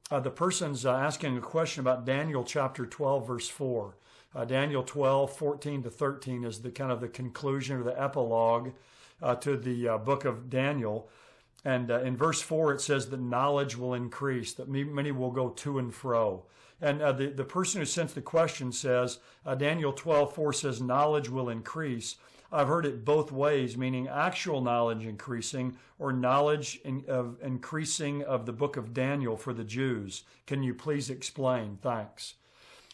The person's asking a question about Daniel chapter 12, verse 4. Daniel 12:14 to 13 is the kind of the conclusion or the epilogue to the book of Daniel. And in verse 4, it says that knowledge will increase, that many will go to and fro. And the person who sent the question says, Daniel 12:4 says knowledge will increase. I've heard it both ways, meaning actual knowledge increasing or knowledge of increasing of the book of Daniel for the Jews. Can you please explain? Thanks.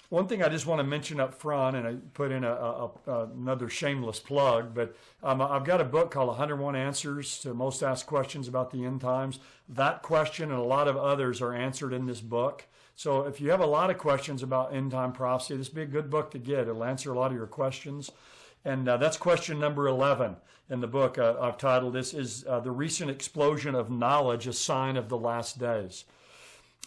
One thing I just want to mention up front, and I put in another shameless plug, but I've got a book called 101 Answers to Most Asked Questions About the End Times. That question and a lot of others are answered in this book. So if you have a lot of questions about end time prophecy, this would be a good book to get. It'll answer a lot of your questions. And that's question number 11 in the book. I've titled this, is the recent explosion of knowledge a sign of the last days?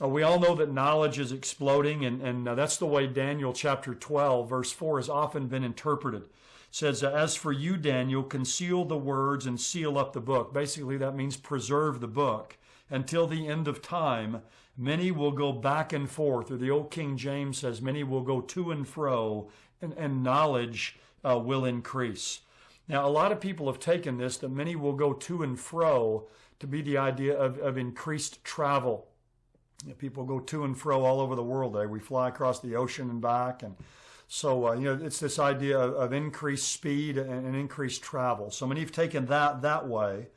We all know that knowledge is exploding, and that's the way Daniel chapter 12, verse 4 has often been interpreted. It says, as for you, Daniel, conceal the words and seal up the book. Basically, that means preserve the book until the end of time. Many will go back and forth, or the old King James says, many will go to and fro, and knowledge will increase. Now, a lot of people have taken this, that many will go to and fro, to be the idea of increased travel. People go to and fro all over the world. We fly across the ocean and back. And so, it's this idea of increased speed and increased travel. So many have taken that way.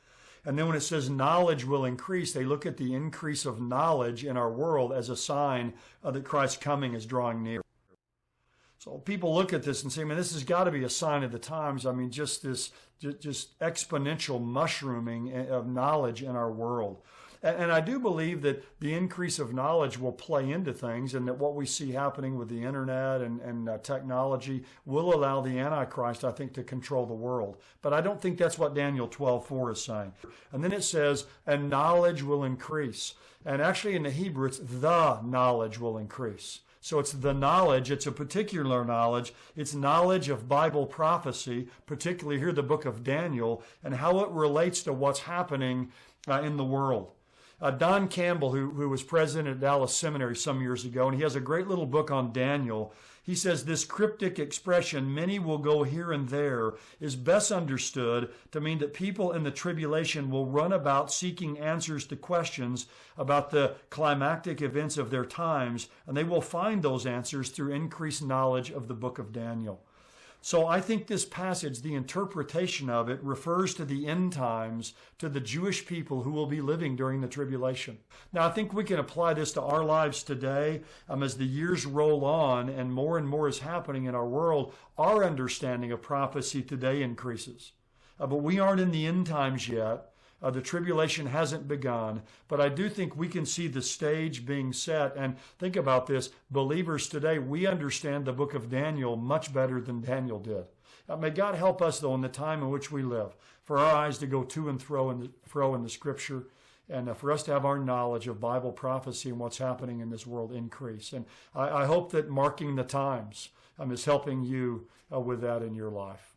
And then when it says knowledge will increase, they look at the increase of knowledge in our world as a sign that Christ's coming is drawing near. So people look at this and say, man, this has got to be a sign of the times. I mean, just exponential mushrooming of knowledge in our world. And I do believe that the increase of knowledge will play into things, and that what we see happening with the internet and technology will allow the Antichrist, I think, to control the world. But I don't think that's what Daniel 12:4 is saying. And then it says, and knowledge will increase. And actually in the Hebrew, it's the knowledge will increase. So it's the knowledge, it's a particular knowledge. It's knowledge of Bible prophecy, particularly here the book of Daniel, and how it relates to what's happening in the world. Don Campbell, who was president at Dallas Seminary some years ago, and he has a great little book on Daniel. He says this cryptic expression, many will go here and there, is best understood to mean that people in the tribulation will run about seeking answers to questions about the climactic events of their times, and they will find those answers through increased knowledge of the book of Daniel. So I think this passage, the interpretation of it, refers to the end times, to the Jewish people who will be living during the tribulation. Now, I think we can apply this to our lives today. As the years roll on and more is happening in our world, our understanding of prophecy today increases. But we aren't in the end times yet. The tribulation hasn't begun, but I do think we can see the stage being set. And think about this, believers today, we understand the book of Daniel much better than Daniel did. May God help us, though, in the time in which we live, for our eyes to go to and fro in the Scripture, and for us to have our knowledge of Bible prophecy and what's happening in this world increase. And I hope that marking the times is helping you with that in your life.